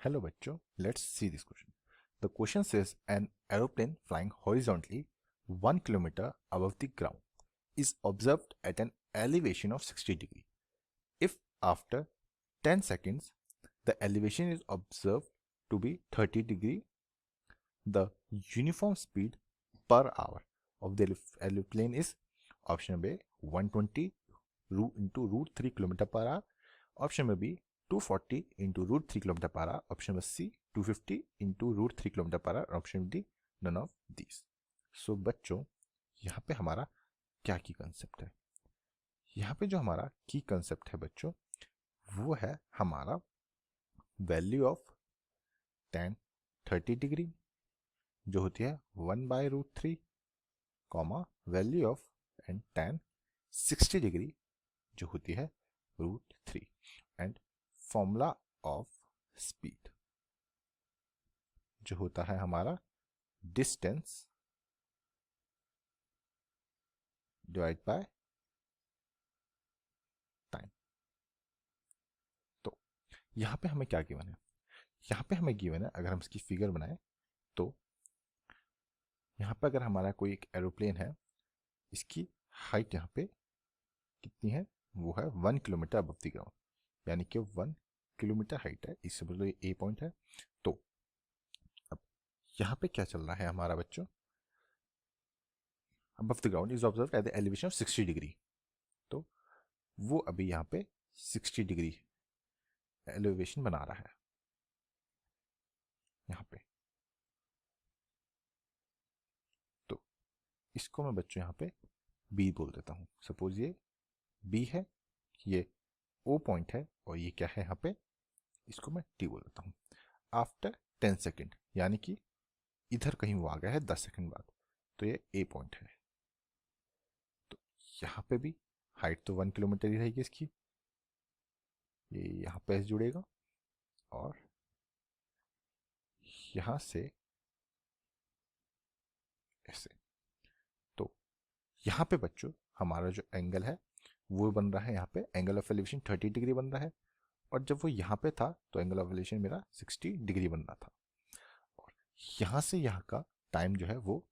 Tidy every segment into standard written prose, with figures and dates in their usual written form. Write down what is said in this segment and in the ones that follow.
Hello bachcho, let's see this question. The question says an aeroplane flying horizontally 1 kilometer above the ground is observed at an elevation of 60 degree. If after 10 seconds the elevation is observed to be 30 degree, the uniform speed per hour of the aeroplane is option A 120 into root 3 kilometer per hour, option B 240 into root 3 kilometer per hour, option C 250 into root 3 kilometre per hour, option D none of these. So बच्चों यहाँ पे हमारा क्या की concept है? यहाँ पे जो हमारा की कंसेप्ट है बच्चों वो है हमारा वैल्यू ऑफ tan 30 डिग्री जो होती है 1/√3 comma value of and tan 60 degree जो होती है √3 एंड फॉर्मूला ऑफ स्पीड जो होता है हमारा डिस्टेंस डिवाइड बाय टाइम. तो यहाँ पे हमें क्या गिवन है? यहाँ पे हमें गिवन है, अगर हम इसकी फिगर बनाएं तो यहाँ पे अगर हमारा कोई एक एरोप्लेन है, इसकी हाइट यहाँ पे कितनी है? वो है 1 किलोमीटर अबव द ग्राउंड, यानी कि 1 किलोमीटर हाइट है. इससे मतलब ये ए पॉइंट है. तो अब यहाँ पे क्या चल रहा है हमारा बच्चों? Above the ground is observe at the elevation of 60 degree. तो वो अभी यहाँ पे 60 डिग्री एलिवेशन बना रहा है यहाँ पे. तो इसको मैं बच्चों यहाँ पे बी बोल देता हूँ. सपोज ये बी है, ये ओ पॉइंट है और ये क्या है यहाँ पे? इसको मैं टी बोल देता हूँ. आफ्टर 10 सेकेंड यानी कि इधर कहीं वो आ गया है 10 सेकेंड बाद, तो ये ए पॉइंट है. तो यहाँ पे भी हाइट तो 1 किलोमीटर ही रहेगी इसकी. ये यहाँ पे जुड़ेगा और यहाँ से ऐसे. तो यहाँ पे बच्चों हमारा जो एंगल है वो बन रहा है, यहाँ पे एंगल ऑफ एलिवेशन 30 डिग्री बन रहा है. और जब वो यहाँ पे था तो एंगल ऑफ एलिवेशन मेरा 60 डिग्री बन रहा था. और यहाँ से यहाँ का टाइम जो है वो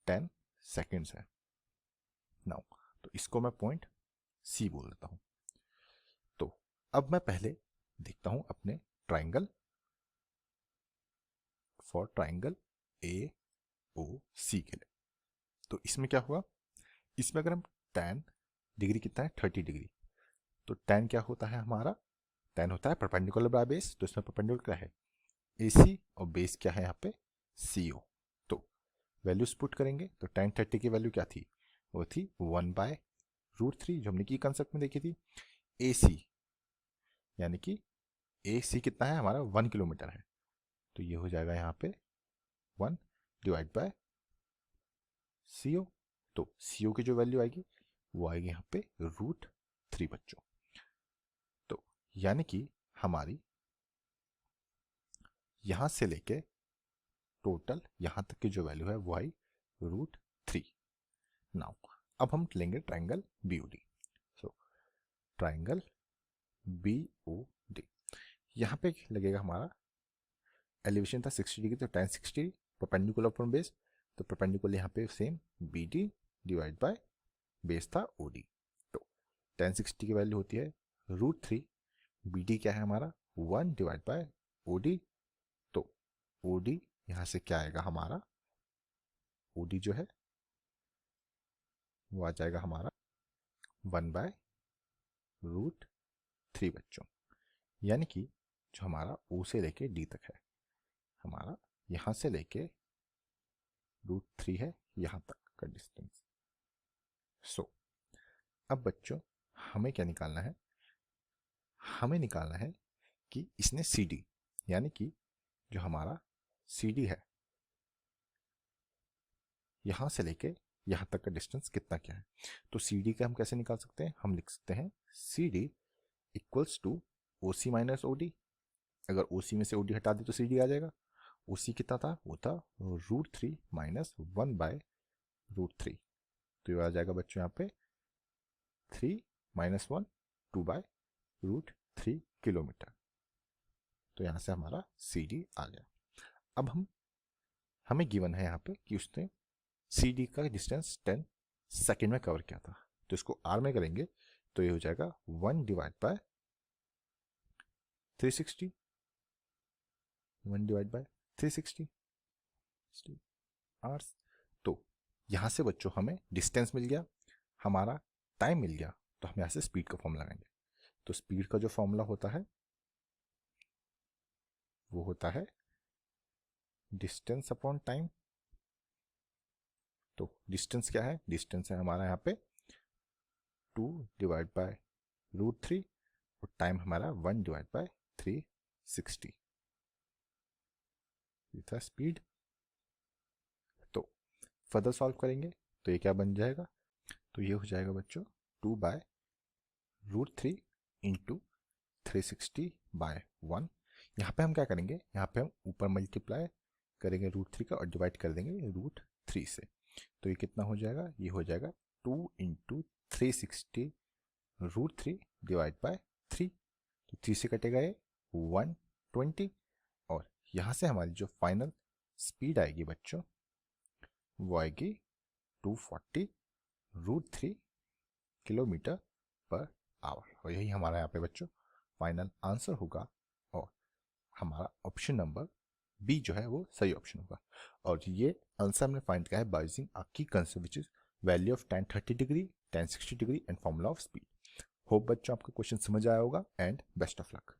10 सेकेंड्स है. नाउ तो इसको मैं पॉइंट सी बोल देता हूँ. तो अब मैं पहले देखता हूँ अपने ट्राइंगल, फॉर ट्राइंगल ए ओ सी के लिए. तो इसमें क्या हुआ? इसमें अगर हम tan डिग्री कितना है 30 डिग्री, तो tan क्या होता है हमारा? tan होता है परपेंडिकुलर बाय बेस. तो इसमें परपेंडिकुलर क्या है? AC और बेस क्या है यहाँ पे? CO. तो वैल्यूज पुट करेंगे तो tan 30 की वैल्यू क्या थी? वो थी 1/√3 जो हमने की कंसेप्ट में देखी थी. AC यानी कि AC कितना है हमारा? 1 किलोमीटर है. तो ये हो जाएगा यहाँ पे 1 डिवाइड बाय CO. तो CO की जो वैल्यू आएगी वो आएगी यहाँ पे √3 बच्चों. तो यानी कि हमारी यहाँ से लेके टोटल यहाँ तक की जो वैल्यू है वो आई √3. नाउ अब हम लेंगे triangle BOD. So triangle BOD यहाँ पे लगेगा हमारा एलिवेशन था 60 डिग्री, तो tan 60 परपेंडिकुलर फ्रॉम बेस. तो परपेंडिकुलर यहाँ पे same BD divide by base था OD. तो tan 60 की वैल्यू होती है √3. BD क्या है हमारा? 1 डिवाइड बाय OD. तो OD यहाँ से क्या आएगा हमारा? OD जो है वो आ जाएगा हमारा 1/√3 बच्चों. यानी कि जो हमारा O से लेके D तक है, हमारा यहाँ से लेके √3 है यहाँ तक का डिस्टेंस. सो अब बच्चों हमें क्या निकालना है? हमें निकालना है कि इसने CD यानी कि जो हमारा CD है यहाँ से लेके यहाँ तक का डिस्टेंस कितना क्या है. तो CD का हम कैसे निकाल सकते हैं? हम लिख सकते हैं CD equals to OC minus OD. अगर OC में से OD हटा दे तो CD आ जाएगा. OC कितना था? वो था √3 माइनस 1/√3. तो ये आ जाएगा बच्चों यहाँ पे 3 - 1 2/√3 किलोमीटर. तो यहाँ से हमारा CD आ गया। अब हमें गिवन है यहाँ पे कि उसने CD का डिस्टेंस 10 सेकेंड में कवर किया था, तो इसको R में करेंगे तो ये हो जाएगा 1 divide by 360, 1 divide by 360 hours. तो यहाँ से बच्चों हमें डिस्टेंस मिल गया, हमारा टाइम मिल गया, तो हम यहाँ से स्पीड का फॉर्मूला लगाएंगे। तो स्पीड का जो फॉर्मूला होता है वो होता है डिस्टेंस अपॉन टाइम। तो डिस्टेंस क्या है, डिस्टेंस है हमारा यहाँ पे 2 डिवाइड बाय √3 और टाइम हमारा 1 डिवाइड बाय 360, ये था स्पीड। तो फर्दर सॉल्व करेंगे तो ये क्या बन जाएगा, तो ये हो जाएगा बच्चों 2 बाय √3 इंटू 360 बाय 1। यहाँ पे हम क्या करेंगे, यहाँ पे हम ऊपर मल्टीप्लाई करेंगे √3 का और डिवाइड कर देंगे √3 से। तो ये कितना हो जाएगा, ये हो जाएगा 2 इंटू 360 √3 डिवाइड बाय 3। तो 3 से कटेगा ये 120 और यहाँ से हमारी जो फाइनल स्पीड आएगी बच्चों वो आएगी 240 √3 किलोमीटर पर आवर। और यही हमारा यहाँ पे बच्चों फाइनल आंसर होगा और हमारा ऑप्शन नंबर बी जो है वो सही ऑप्शन होगा। और ये आंसर हमने फाइंड किया है बाय यूजिंग अ की concept which is value of tan 30 degree, tan 60 degree and formula of speed. Hope बच्चों आपको क्वेश्चन समझ आया होगा एंड बेस्ट ऑफ लक।